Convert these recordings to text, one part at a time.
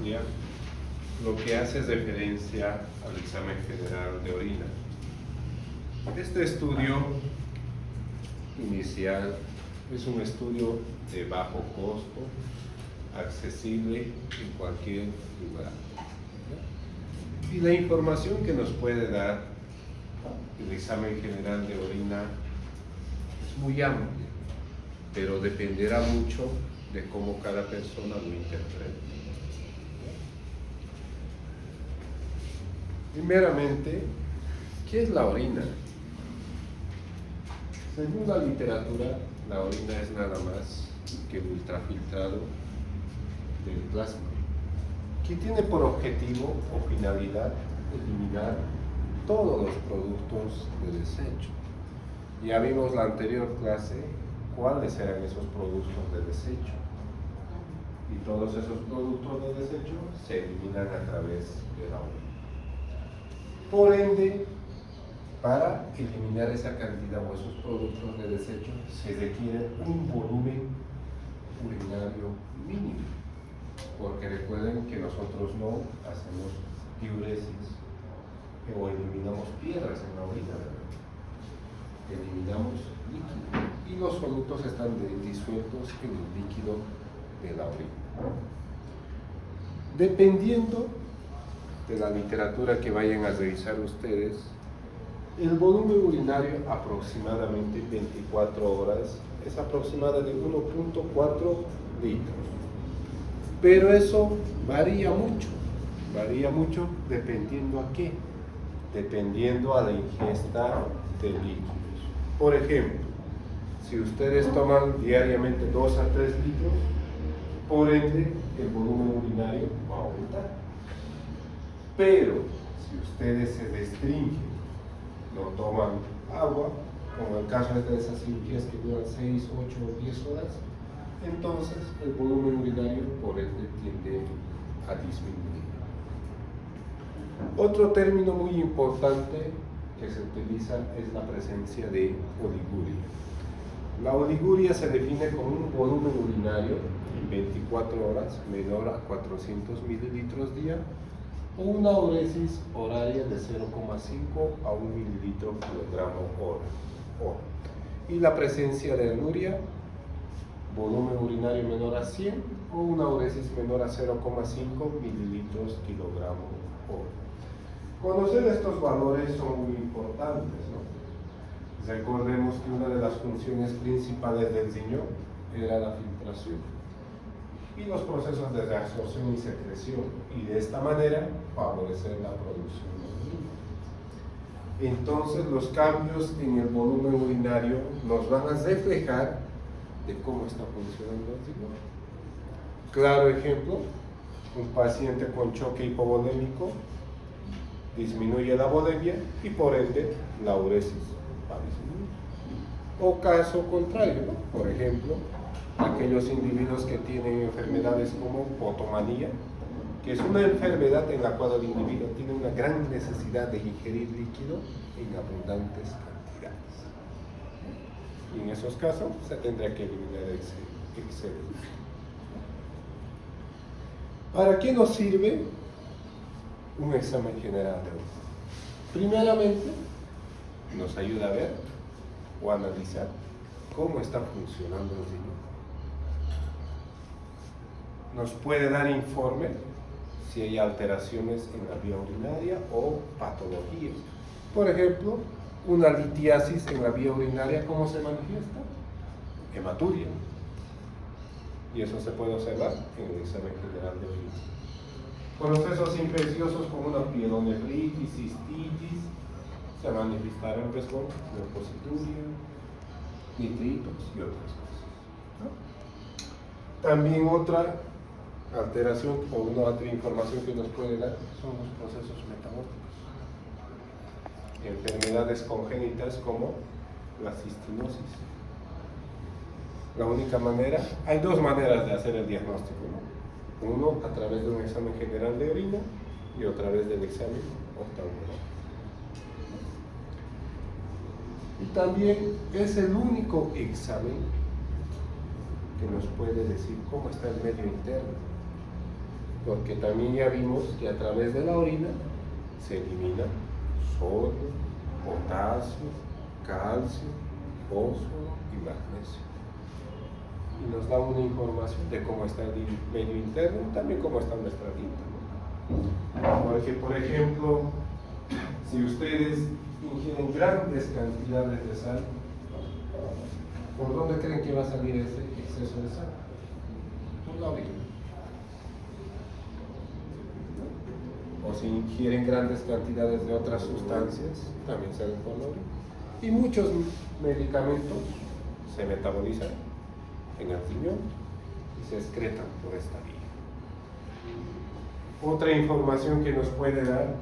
amplia, lo que hace referencia al examen general de orina. Este estudio inicial es un estudio de bajo costo, accesible en cualquier lugar. Y la información que nos puede dar el examen general de orina es muy amplia, pero dependerá mucho de cómo cada persona lo interprete. Primeramente, ¿qué es la orina? Según la literatura, la orina es nada más que el ultrafiltrado del plasma, que tiene por objetivo o finalidad eliminar todos los productos de desecho. Ya vimos la anterior clase cuáles eran esos productos de desecho, y todos esos productos de desecho se eliminan a través de la orina. Por ende, para eliminar esa cantidad o esos productos de desecho se requiere un volumen urinario mínimo, porque recuerden que nosotros no hacemos diuresis o eliminamos piedras en la orina, ¿verdad? Eliminamos líquido y los solutos están disueltos en el líquido de la orina. Dependiendo de la literatura que vayan a revisar ustedes, el volumen urinario aproximadamente 24 horas es aproximado de 1.4 litros. Pero eso varía mucho dependiendo a qué, dependiendo a la ingesta de líquidos. Por ejemplo, si ustedes toman diariamente 2 a 3 litros, por ende el volumen urinario va a aumentar. Pero si ustedes se restringen, no toman agua, como el caso de esas cirugías que duran 6, 8 o 10 horas, entonces el volumen urinario por ende tiende a disminuir. Otro término muy importante que se utiliza es la presencia de oliguria. La oliguria se define como un volumen urinario en 24 horas menor a 400 mililitros día, o una uresis horaria de 0,5 a 1 mililitro kilogramo hora. Y la presencia de anuria, volumen urinario menor a 100 o una uresis menor a 0,5 mililitros kilogramo hora. Conocer estos valores son muy importantes, ¿no? Recordemos que una de las funciones principales del riñón era la filtración y los procesos de reabsorción y secreción, y de esta manera favorecer la producción de orina. Entonces los cambios en el volumen urinario nos van a reflejar de cómo está funcionando el riñón. Claro ejemplo, un paciente con choque hipovolémico disminuye la volemia y por ende la uresis va a disminuir. O caso contrario, ¿no? Por ejemplo, aquellos individuos que tienen enfermedades como potomanía, que es una enfermedad en la cual el individuo tiene una gran necesidad de ingerir líquido en abundantes cantidades. Y en esos casos se tendrá que eliminar ese excedente. ¿Para qué nos sirve un examen general de orina? Primeramente, nos ayuda a ver o analizar cómo está funcionando el riñón. Nos puede dar informe si hay alteraciones en la vía urinaria o patologías. Por ejemplo, una litiasis en la vía urinaria, ¿cómo se manifiesta? Hematuria. Y eso se puede observar en el examen general de orina. Procesos infecciosos como una pielonefritis, cistitis, se manifestarán pues con leucocituria, nitritos y otras cosas, ¿no? También otra alteración o una otra información que nos puede dar son los procesos metabólicos. Enfermedades congénitas como la cistinosis. La única manera, hay dos maneras de hacer el diagnóstico, ¿no? Uno a través de un examen general de orina y otra vez del examen oftalmológico. Y también es el único examen que nos puede decir cómo está el medio interno. porque también ya vimos que a través de la orina se elimina sodio, potasio, calcio, fósforo y magnesio. Y nos da una información de cómo está el medio interno y también cómo está nuestra dieta, ¿no? Porque, por ejemplo, si ustedes ingieren grandes cantidades de sal, ¿por dónde creen que va a salir ese exceso de sal? Por la orina. O si ingieren grandes cantidades de otras sustancias, también salen por la orina. Y muchos medicamentos se metabolizan en el riñón y se excretan por esta vía. Otra información que nos puede dar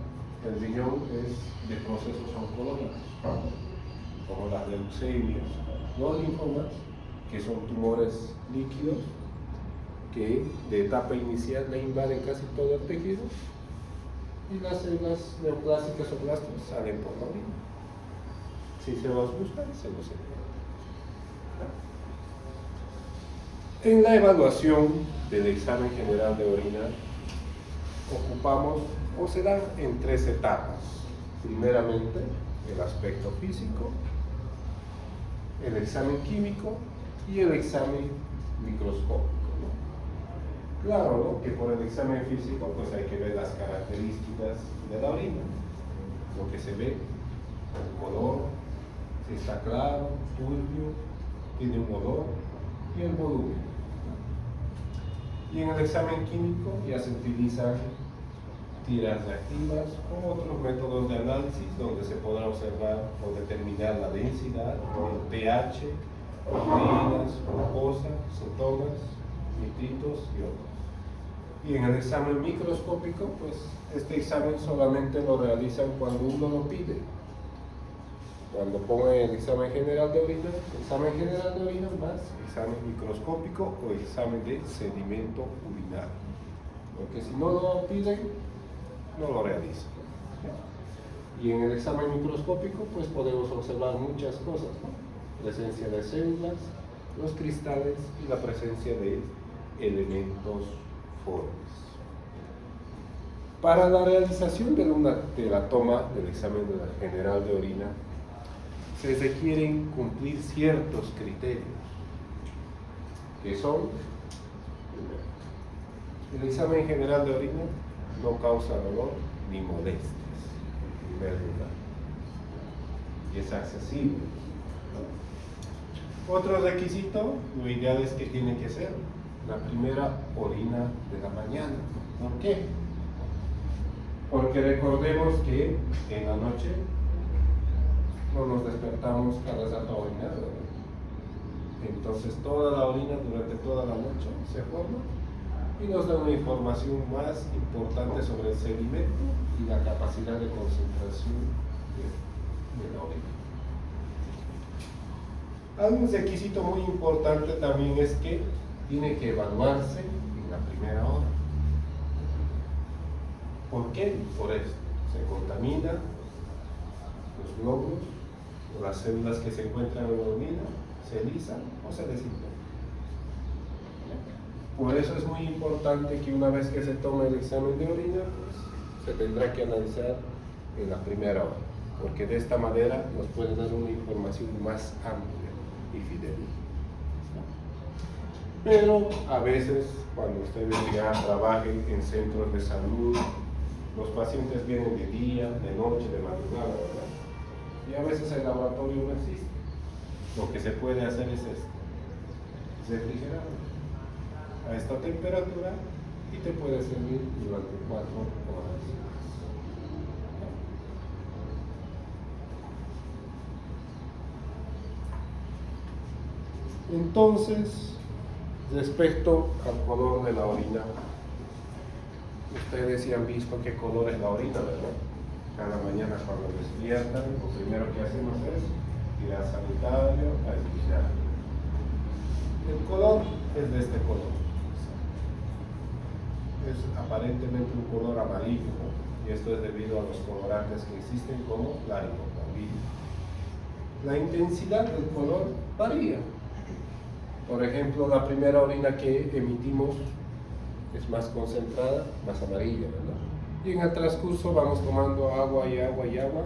el riñón es de procesos oncológicos, como las leucemias, los linfomas, que son tumores líquidos que de etapa inicial le invaden casi todo el tejido, y las células neoplásticas o blastos salen por la orina. Si se los busca, se los encuentra. En la evaluación del examen general de orina, ocupamos o se dan en 3 etapas. Primeramente, el aspecto físico, el examen químico y el examen microscópico, ¿no? Claro, ¿no?, que por el examen físico pues hay que ver las características de la orina, lo que se ve, el color, si está claro, turbio, tiene un olor y el volumen. Y en el examen químico ya se utilizan tiras reactivas o otros métodos de análisis donde se podrá observar o determinar la densidad, el pH, proteínas, glucosa, cetonas, nitritos y otros. Y en el examen microscópico, pues este examen solamente lo realizan cuando uno lo pide. Cuando pongan el examen general de orina más examen microscópico o examen de sedimento urinario. Porque si no lo piden, no lo realizan. Y en el examen microscópico pues podemos observar muchas cosas, ¿no? Presencia de células, los cristales y la presencia de elementos formes. Para la realización de la toma del examen general de orina se requieren cumplir ciertos criterios, que son: el examen general de orina no causa dolor ni molestias, en primer lugar, y es accesible, ¿no? Otro requisito, lo ideal es que tiene que ser la primera orina de la mañana. ¿Por qué? Porque recordemos que en la noche no nos despertamos cada rato a orinar, ¿verdad? Entonces toda la orina durante toda la noche se forma y nos da una información más importante sobre el sedimento y la capacidad de concentración de la orina. Un requisito muy importante también es que tiene que evaluarse en la primera hora. ¿Por qué? Por esto. Se contaminan los glóbulos o las células que se encuentran en la orina, se lisan o se desintegran. Por eso es muy importante que una vez que se tome el examen de orina, pues, se tendrá que analizar en la primera hora, porque de esta manera nos puede dar una información más amplia y fidedigna. Pero a veces, cuando ustedes ya trabajen en centros de salud, los pacientes vienen de día, de noche, de madrugada, ¿verdad? Y a veces el laboratorio no existe. Lo que se puede hacer es esto: refrigerar a esta temperatura y te puede servir durante 4 horas. Entonces, respecto al color de la orina, ustedes sí han visto qué color es la orina, ¿verdad? Cada mañana cuando despiertan, lo primero que hacemos es ir al sanitario a limpiar. El color es de este color. Es aparentemente un color amarillo, ¿no? Y esto es debido a los colorantes que existen, como la hipoclorita. La intensidad del color varía. Por ejemplo, la primera orina que emitimos es más concentrada, más amarilla, ¿verdad? Y en el transcurso vamos tomando agua y agua y agua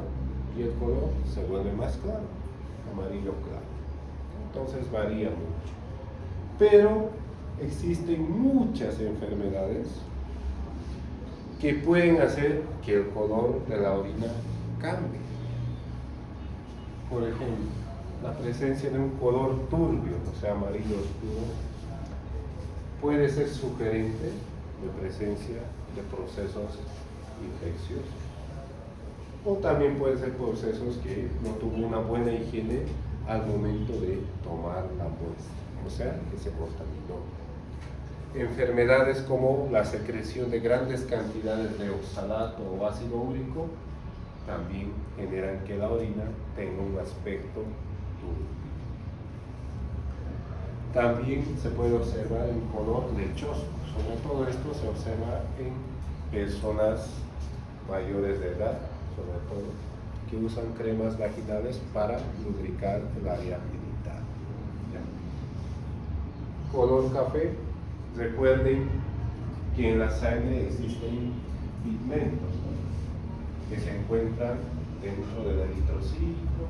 y el color se vuelve más claro, amarillo claro. Entonces varía mucho. Pero existen muchas enfermedades que pueden hacer que el color de la orina cambie. Por ejemplo, la presencia de un color turbio, o sea, amarillo oscuro, puede ser sugerente de presencia de procesos infecciosos. O también puede ser procesos que no tuvo una buena higiene al momento de tomar la muestra, o sea, que se contaminó. Enfermedades como la secreción de grandes cantidades de oxalato o ácido úrico también generan que la orina tenga un aspecto turbio. También se puede observar el color lechoso. Sobre todo esto se observa en personas mayores de edad, sobre todo, que usan cremas vaginales para lubricar el área genital. ¿Ya? Color café. Recuerden que en la sangre existen pigmentos, ¿no?, que se encuentran dentro del eritrocito,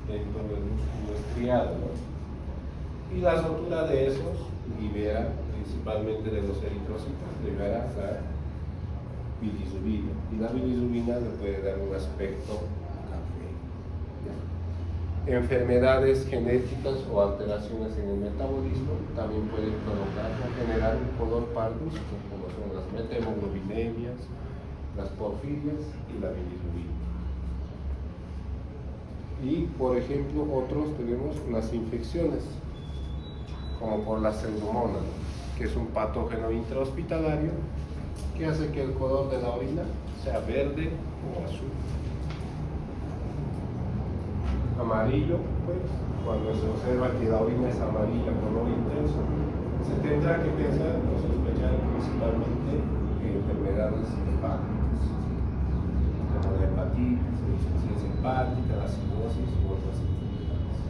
dentro del músculo estriado, ¿no? Y la rotura de esos libera, principalmente de los eritrocitos, libera la bilirrubina. Y la bilirrubina le puede dar un aspecto café. ¿Ya? Enfermedades genéticas o alteraciones en el metabolismo también pueden provocar o generar un color parduzco, como son las methemoglobinemias, las porfirias y la bilirrubina. Y por ejemplo, otros tenemos las infecciones, como por la pseudomonas, que es un patógeno intrahospitalario que hace que el color de la orina sea verde o azul. Amarillo, pues, cuando se observa que la orina es amarilla, color intenso, se tendrá que pensar o sospechar principalmente en enfermedades hepáticas, como la hepatitis, la insuficiencia hepática, la cirrosis u otras enfermedades.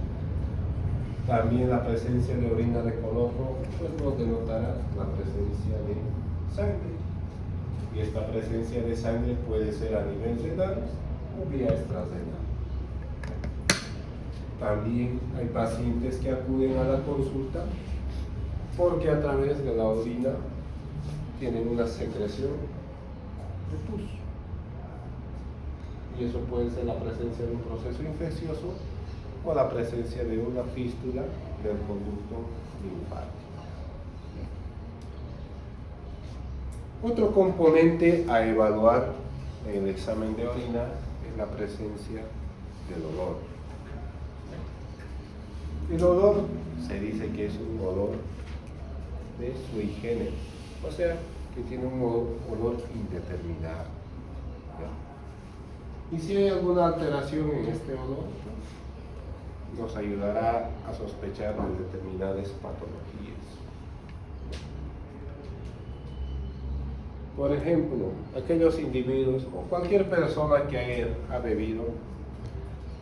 También la presencia de orina de color rojo pues nos denotará la presencia de sangre. Y esta presencia de sangre puede ser a nivel renal o vía extrarrenal. También hay pacientes que acuden a la consulta porque a través de la orina tienen una secreción de pus. Y eso puede ser la presencia de un proceso infeccioso o la presencia de una fístula del conducto linfático. Otro componente a evaluar en el examen de orina es la presencia del olor. El olor se dice que es un olor de sui generis, o sea, que tiene un olor indeterminado. ¿Ya? Y si hay alguna alteración en este olor, nos ayudará a sospechar de determinadas patologías. Por ejemplo, aquellos individuos o cualquier persona que ha bebido,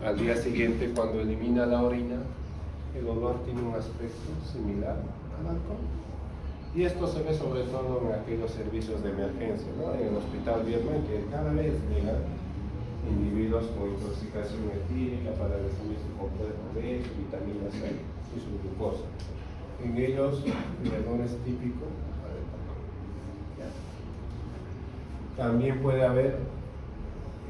al día siguiente cuando elimina la orina, el olor tiene un aspecto similar al alcohol. Y esto se ve sobre todo en aquellos servicios de emergencia, ¿no? En el hospital Vietnam, que cada vez llegan individuos con intoxicación etílica para recibir su complejo B, su vitamina C y su glucosa. En ellos el olor es típico. También puede haber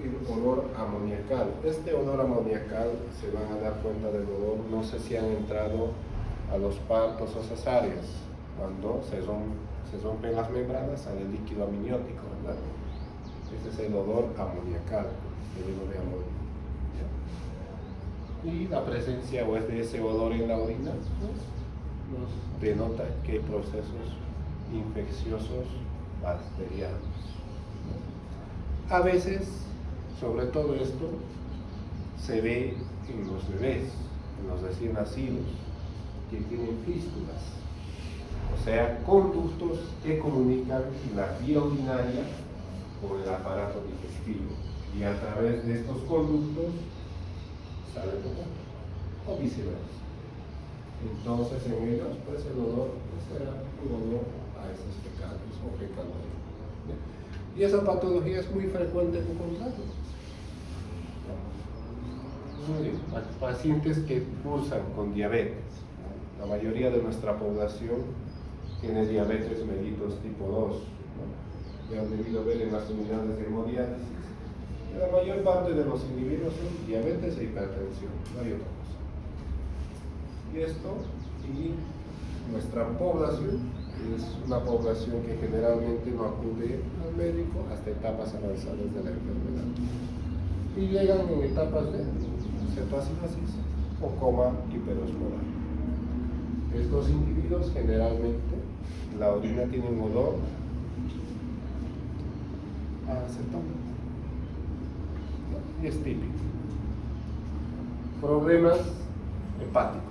el olor amoniacal. Este olor amoniacal se van a dar cuenta del olor, no sé si han entrado a los partos o cesáreas, cuando se rompen las membranas sale el líquido amniótico, ¿verdad? Este es el olor amoniacal, el olor de amonio. Y la presencia o es de ese olor en la orina pues, nos denota que hay procesos infecciosos bacterianos. A veces, sobre todo esto, se ve en los bebés, en los recién nacidos, que tienen fístulas, o sea, conductos que comunican la vía urinaria con el aparato digestivo. Y a través de estos conductos sale popó, o viceversa. Entonces en ellos, pues el olor será un olor a esos pecados o pecadores. Y esa patología es muy frecuente en contrario. Pacientes que cursan con diabetes. La mayoría de nuestra población tiene diabetes mellitus tipo 2. Ya han debido ver en las unidades de hemodiálisis. La mayor parte de los individuos son diabetes e hipertensión, no hay otra cosa. Y esto, y nuestra población es una población que generalmente no acude al médico hasta etapas avanzadas de la enfermedad. Y llegan en etapas de cetoacidosis o coma hiperosmolar. Estos individuos generalmente la orina tiene un olor a acetona. Y es típico. Problemas hepáticos.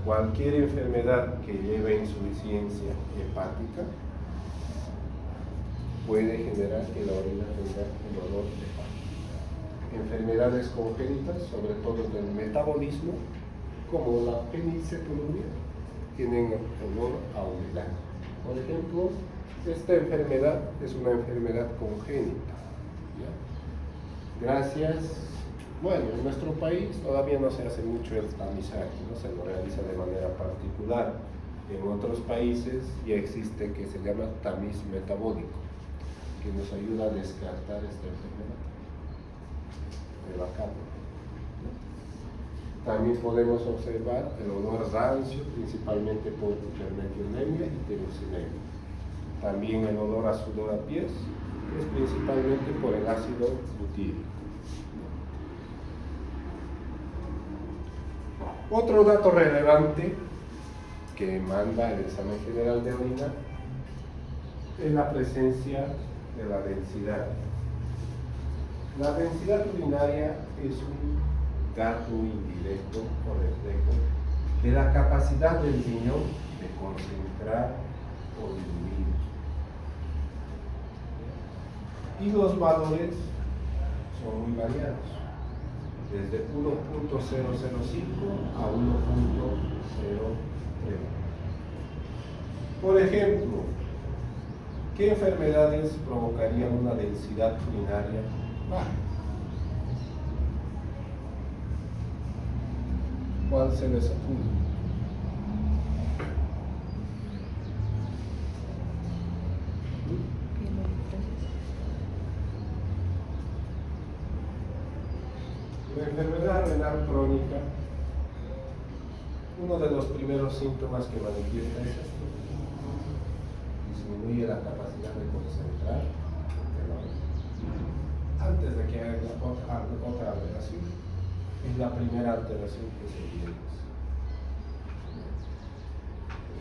Cualquier enfermedad que lleve insuficiencia hepática puede generar que la orina tenga el olor hepático. Enfermedades congénitas, sobre todo del metabolismo, como la fenilcetonuria, tienen olor a humedad. Por ejemplo, esta enfermedad es una enfermedad congénita. Gracias, bueno, en nuestro país todavía no se hace mucho el tamizaje, no se lo realiza de manera particular. En otros países ya existe que se llama tamiz metabólico, que nos ayuda a descartar esta enfermedad de la carne. También podemos observar el olor rancio, principalmente por hipermetionemia y tiroxinemia. También el olor a sudor a pies, que es principalmente por el ácido butírico. Otro dato relevante que manda el examen general de orina es la presencia de la densidad. La densidad urinaria es un dato indirecto o reflejo de la capacidad del riñón de concentrar o diluir. Y los valores son muy variados, desde 1.005 a 1.03. Por ejemplo, ¿qué enfermedades provocarían una densidad urinaria baja? ¿Cuál se les ocurre? La enfermedad renal crónica, uno de los primeros síntomas que manifiesta es esto: disminuye la capacidad de concentrar el orina. Antes de que haya otra alteración, es la primera alteración que se evidencia.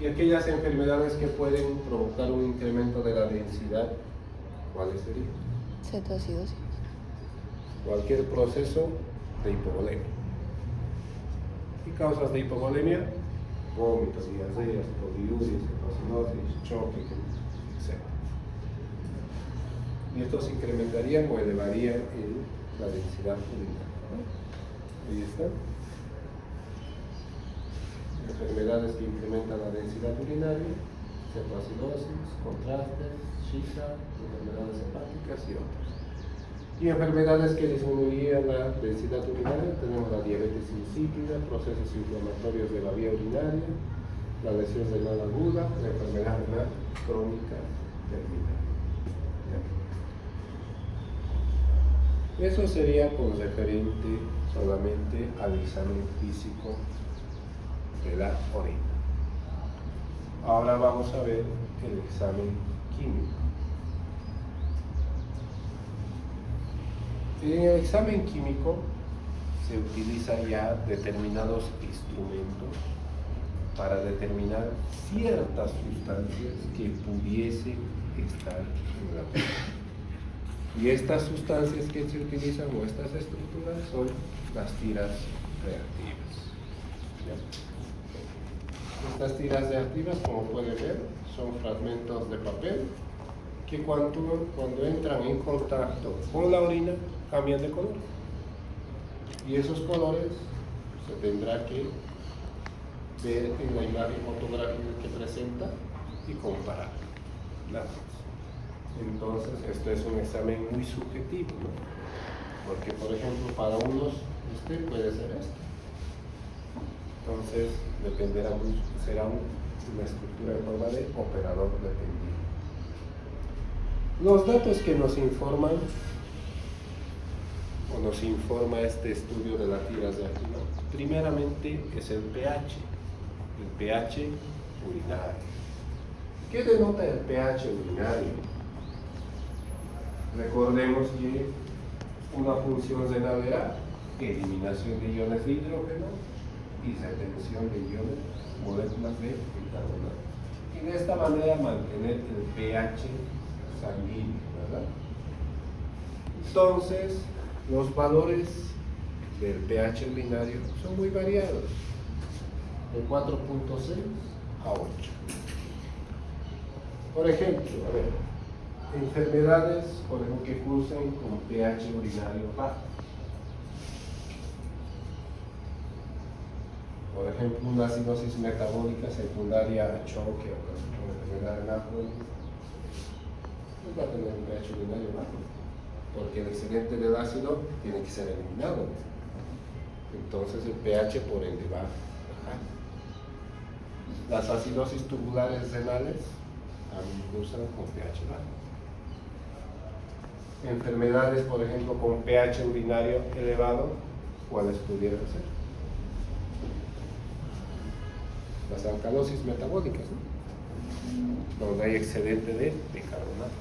Y aquellas enfermedades que pueden provocar un incremento de la densidad, ¿cuáles serían? Cetoacidosis. Cualquier proceso de hipovolemia. ¿Y causas de hipovolemia? Vómitos, diarreas, poliuria, cetocinosis, choque, etc. Y estos incrementarían o elevarían la densidad urinaria. Ahí está. Enfermedades que incrementan la densidad urinaria, cetoacidosis, contrastes, Shixa, enfermedades hepáticas y otras. Y enfermedades que disminuirían la densidad urinaria, tenemos la diabetes insípida, procesos inflamatorios de la vía urinaria, la lesión renal aguda, la enfermedad renal crónica terminal. Eso sería con referente solamente al examen físico de la orina. Ahora vamos a ver el examen químico. En el examen químico se utilizan ya determinados instrumentos para determinar ciertas sustancias que pudiesen estar en la orina. Y estas sustancias que se utilizan o estas estructuras son las tiras reactivas. ¿Ya? Estas tiras reactivas, como pueden ver, son fragmentos de papel que cuando entran en contacto con la orina cambian de color. Y esos colores se tendrá que ver en la imagen fotográfica que presenta y comparar las dos. Entonces, esto es un examen muy subjetivo, ¿no? Porque, por ejemplo, para unos puede ser esto. Entonces, dependerá mucho, será una estructura en forma de operador dependiente. Los datos que nos informan o nos informa este estudio de la tirazófila, primeramente es el pH urinario. ¿Qué denota el pH urinario? Recordemos que una función renal era eliminación de iones de hidrógeno y retención de iones, moléculas de bicarbonato. Y de esta manera mantener el pH sanguíneo, ¿verdad? Entonces, los valores del pH urinario son muy variados, de 4.6 a 8. Por ejemplo, enfermedades, por ejemplo, que cursan con pH urinario bajo. Por ejemplo, una acidosis metabólica secundaria a choque o una enfermedad renal crónica, pues va a tener un pH urinario bajo, porque el excedente del ácido tiene que ser eliminado. Entonces el pH por ende va a bajar. Las acidosis tubulares renales también cursan con pH bajo. Enfermedades, por ejemplo, con pH urinario elevado, ¿cuáles pudieran ser? Las alcalosis metabólicas, ¿no? Donde hay excedente de bicarbonato.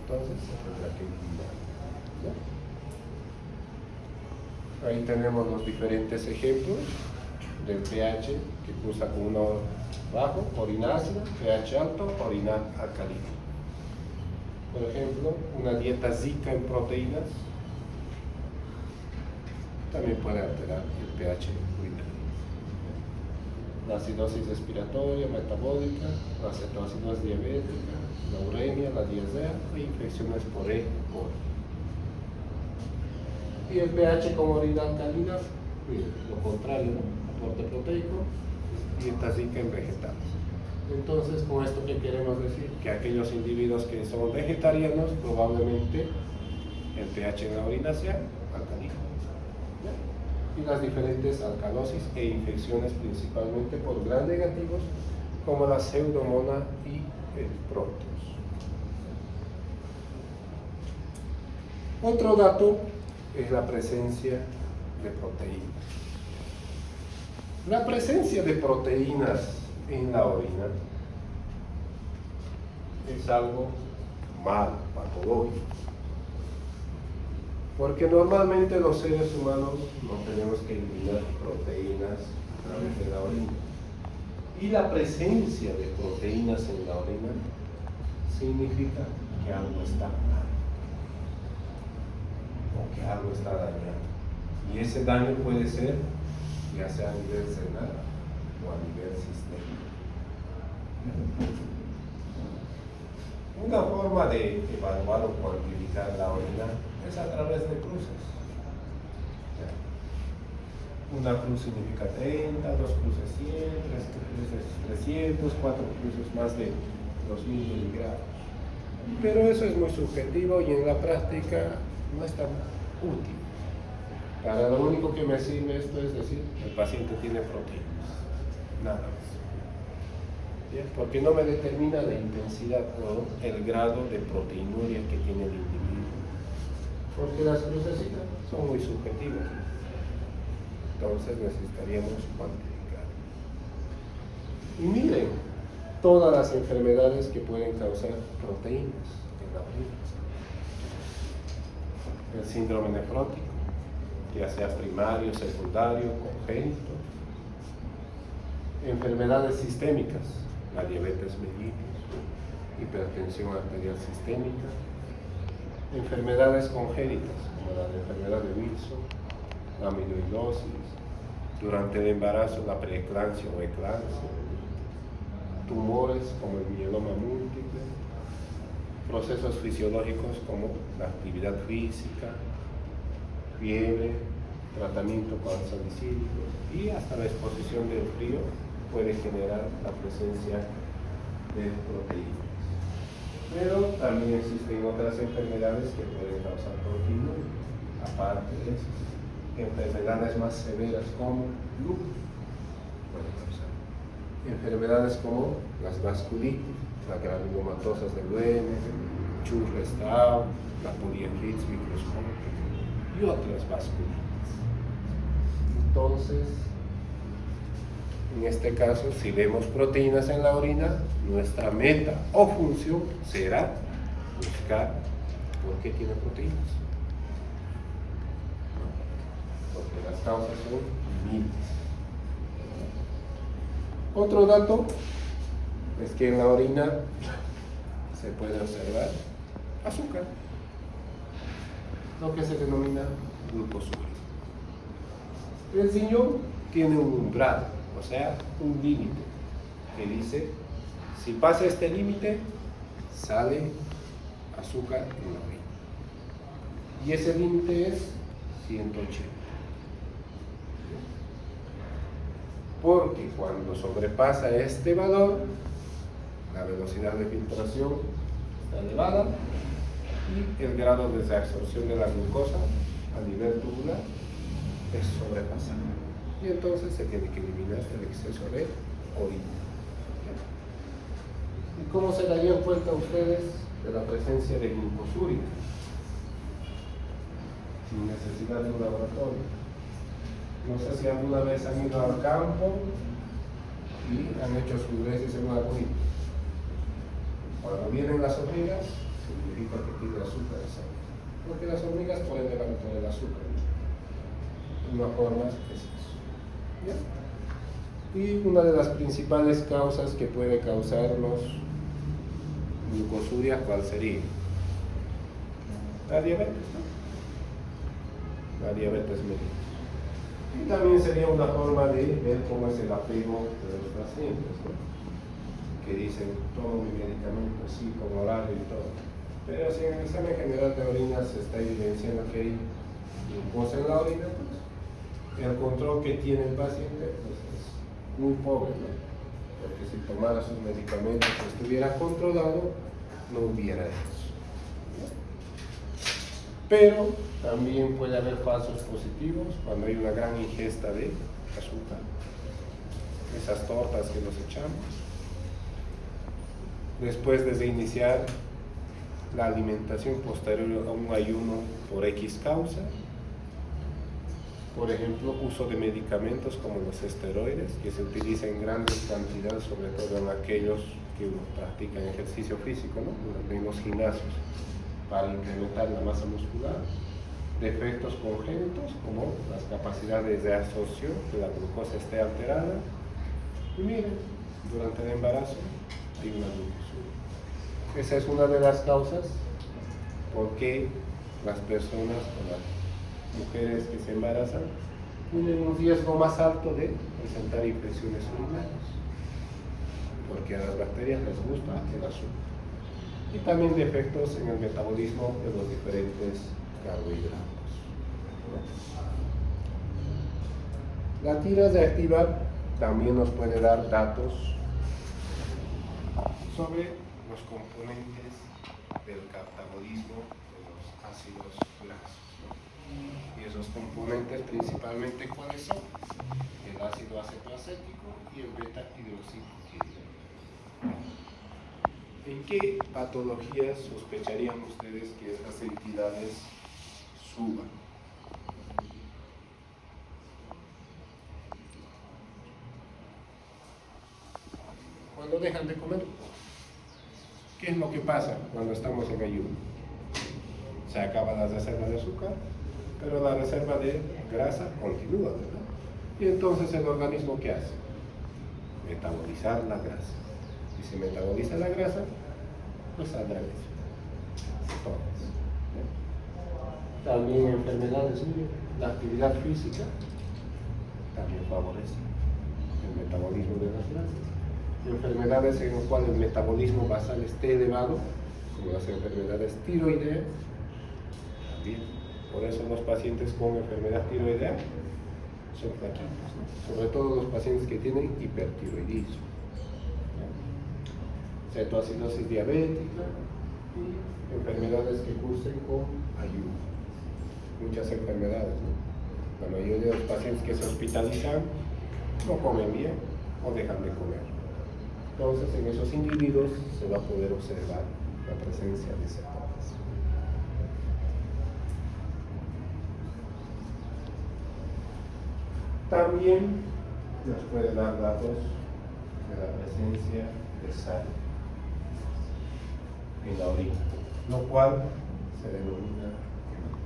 Entonces se tendrá que eliminar, ¿no? Ahí tenemos los diferentes ejemplos del pH que cursa con uno bajo, orina ácida, pH alto, orina alcalina. Por ejemplo, una dieta rica en proteínas también puede alterar el pH urinario. La acidosis respiratoria, metabólica, la cetoacidosis diabética, la uremia, la diarrea e infecciones por E. Y el pH con orina alcalina, lo contrario, ¿no? Aporte proteico, dieta rica en vegetales. Entonces, con esto, ¿qué queremos decir? Que aquellos individuos que son vegetarianos, probablemente el pH en la orina sea alcalino. Y las diferentes alcalosis e infecciones, principalmente por gram negativos, como la pseudomonas y el proteus. Otro dato es la presencia de proteínas. La presencia de proteínas en la orina es algo malo, patológico, porque normalmente los seres humanos no tenemos que eliminar proteínas a través de la orina, y la presencia de proteínas en la orina significa que algo está mal o que algo está dañado, y ese daño puede ser ya sea a nivel renal o a nivel sistémico. Una forma de evaluar o cuantificar la orina es a través de cruces. Una cruz significa 30, dos cruces 100, tres cruces 300, cuatro cruces más de 2000 miligramos. Pero eso es muy subjetivo y en la práctica no es tan útil. Para lo único que me sirve esto es decir, el paciente tiene proteínas, nada más. ¿Bien? Porque no me determina la intensidad o el grado de proteinuria que tiene el individuo. Porque las crucecitas son muy subjetivas. Entonces necesitaríamos cuantificar. Y miren todas las enfermedades que pueden causar proteínas en la orina. El síndrome nefrótico, ya sea primario, secundario, congénito. Enfermedades sistémicas, la diabetes mellitus, hipertensión arterial sistémica. Enfermedades congénitas, como la enfermedad de Wilson, la amiloidosis, durante el embarazo la preeclampsia o eclampsia, tumores como el mieloma múltiple, procesos fisiológicos como la actividad física, fiebre, tratamiento con salicílicos y hasta la exposición del frío puede generar la presencia de proteínas. Pero también existen otras enfermedades que pueden causar proteinuria, aparte de eso. Enfermedades más severas como lupus pueden causar. Enfermedades como las vasculitis, las granulomatosas del Duene, Churres-Down, la poliartritis microscópica y otras vasculitis. Entonces, en este caso, si vemos proteínas en la orina, nuestra meta o función será buscar por qué tiene proteínas. Porque las causas son miles. Otro dato es que en la orina se puede observar azúcar, lo que se denomina glucosuria. El riñón tiene un umbral, o sea, un límite, que dice, si pasa este límite, sale azúcar en la orina. Y ese límite es 180. Porque cuando sobrepasa este valor, la velocidad de filtración está elevada y el grado de reabsorción de la glucosa a nivel tubular es sobrepasado. Y entonces se tiene que eliminar el exceso de orina. ¿Y cómo se darían cuenta ustedes de la presencia de glucosuria? Sin necesidad de un laboratorio. No sé si alguna vez han ido al campo y han hecho sus veces en una arbolito. Cuando vienen las hormigas, significa que tiene azúcar esa hormiga. Porque las hormigas pueden levantar el azúcar. Una forma es eso. ¿Ya? Y una de las principales causas que puede causarnos glucosuria, ¿cuál sería? La diabetes, ¿no? La diabetes mellitus. Y también sería una forma de ver cómo es el apego de los pacientes, ¿no? Que dicen, tomo mi medicamento así, con horario y todo. Pero si en el examen general de orina se está evidenciando que hay glucosa en la orina, pues el control que tiene el paciente pues, es muy pobre, ¿no? Porque si tomara sus medicamentos y estuviera controlado, no hubiera eso. Pero también puede haber falsos positivos cuando hay una gran ingesta de azúcar, esas tortas que nos echamos. Después de iniciar la alimentación posterior a un ayuno por X causa, por ejemplo, uso de medicamentos como los esteroides, que se utilizan en grandes cantidades, sobre todo en aquellos que practican ejercicio físico, ¿no? En los gimnasios, para incrementar la masa muscular, defectos congénitos como las capacidades de absorción, que la glucosa esté alterada. Y miren, durante el embarazo hay una glucosuria. Esa es una de las causas por qué las personas o las mujeres que se embarazan tienen un riesgo más alto de presentar infecciones urinarias, porque a las bacterias les gusta el azúcar. Y también defectos en el metabolismo de los diferentes carbohidratos. La tira reactiva también nos puede dar datos sobre los componentes del catabolismo de los ácidos grasos, ¿no? Y esos componentes principalmente, ¿cuáles son? El ácido acetoacético y el beta-hidroxibutírico. ¿En qué patologías sospecharían ustedes que estas entidades suban? Cuando dejan de comer. ¿Qué es lo que pasa cuando estamos en ayuno? Se acaba la reserva de azúcar, pero la reserva de grasa continúa, ¿verdad? Y entonces el organismo, ¿qué hace? Metabolizar la grasa. Y si metaboliza la grasa, pues saldrá eso. También enfermedades, la actividad física también favorece el metabolismo de las grasas. Enfermedades en las cuales el metabolismo basal esté elevado, como las enfermedades tiroideas, también. Por eso los pacientes con enfermedad tiroidea son flaquitos, ¿no? Sobre todo los pacientes que tienen hipertiroidismo. cetoacidosis diabética y enfermedades que cursen con ayuno. Muchas enfermedades, ¿no? La mayoría de los pacientes que se hospitalizan no comen bien o dejan de comer. Entonces, en esos individuos se va a poder observar la presencia de cetonas. También nos puede dar datos de la presencia de sal en la orina, lo cual se denomina hematuria.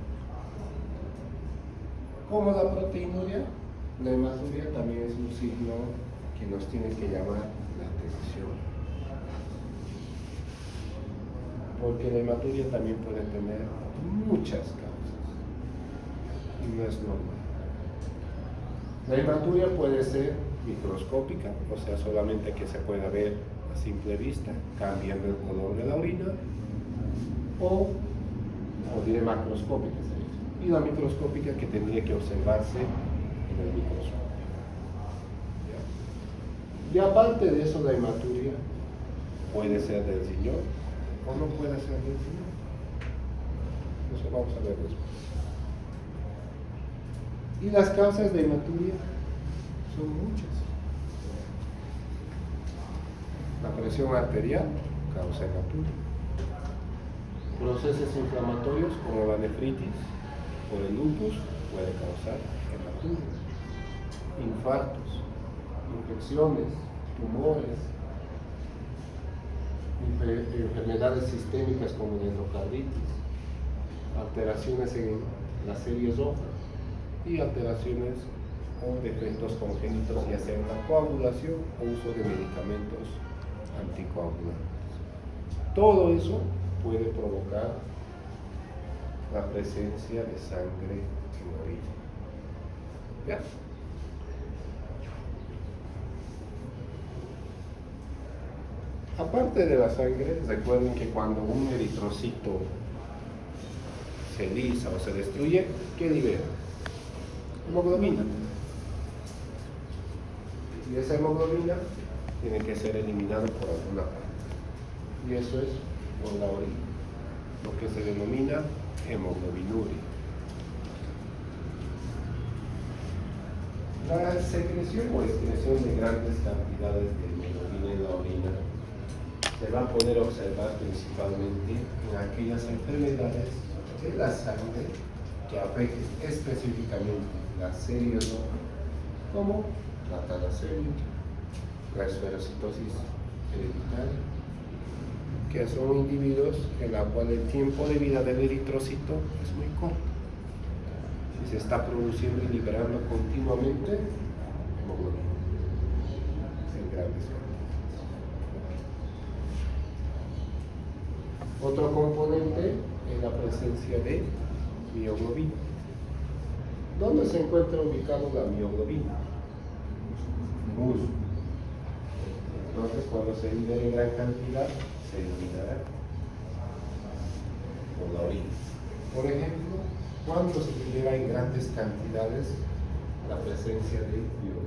Como la proteinuria, la hematuria también es un signo que nos tiene que llamar la atención, porque la hematuria también puede tener muchas causas y no es normal. La hematuria puede ser microscópica, o sea, solamente que se pueda ver a simple vista, cambiando el color de la orina, o diré macroscópica, y la microscópica que tendría que observarse en el microscopio. ¿Ya? Y aparte de eso, la hematuria puede ser del riñón o no puede ser del riñón. Eso vamos a ver después. Y las causas de hematuria son muchas. La presión arterial causa hematuria. Procesos inflamatorios como la nefritis por el lupus puede causar hematuria. Infartos, infecciones, tumores, enfermedades sistémicas como la endocarditis, alteraciones en las series rojas y alteraciones o defectos congénitos, ya sea en la coagulación o uso de medicamentos anticoagulantes. Todo eso puede provocar la presencia de sangre en la orina. ¿Ya? Aparte de la sangre, recuerden que cuando un eritrocito se lisa o se destruye, ¿qué libera? Hemoglobina. Y esa hemoglobina tiene que ser eliminada por alguna parte. Y eso es por la orina, lo que se denomina hemoglobinuria. La secreción o excreción de grandes cantidades de hemoglobina en la orina se va a poder observar principalmente en aquellas enfermedades de la sangre que afecten específicamente las series rojas, como la talasemia, la esferocitosis hereditaria, que son individuos en la cual el tiempo de vida del eritrocito es muy corto. Si se está produciendo y liberando continuamente hemoglobina en grandes cantidades. Otro componente es la presencia de mioglobina. ¿Dónde se encuentra ubicada la mioglobina? Muslo. Entonces, cuando se libera en gran cantidad, se eliminará por la orina. Por ejemplo, cuando se libera en grandes cantidades la presencia de mioglobina.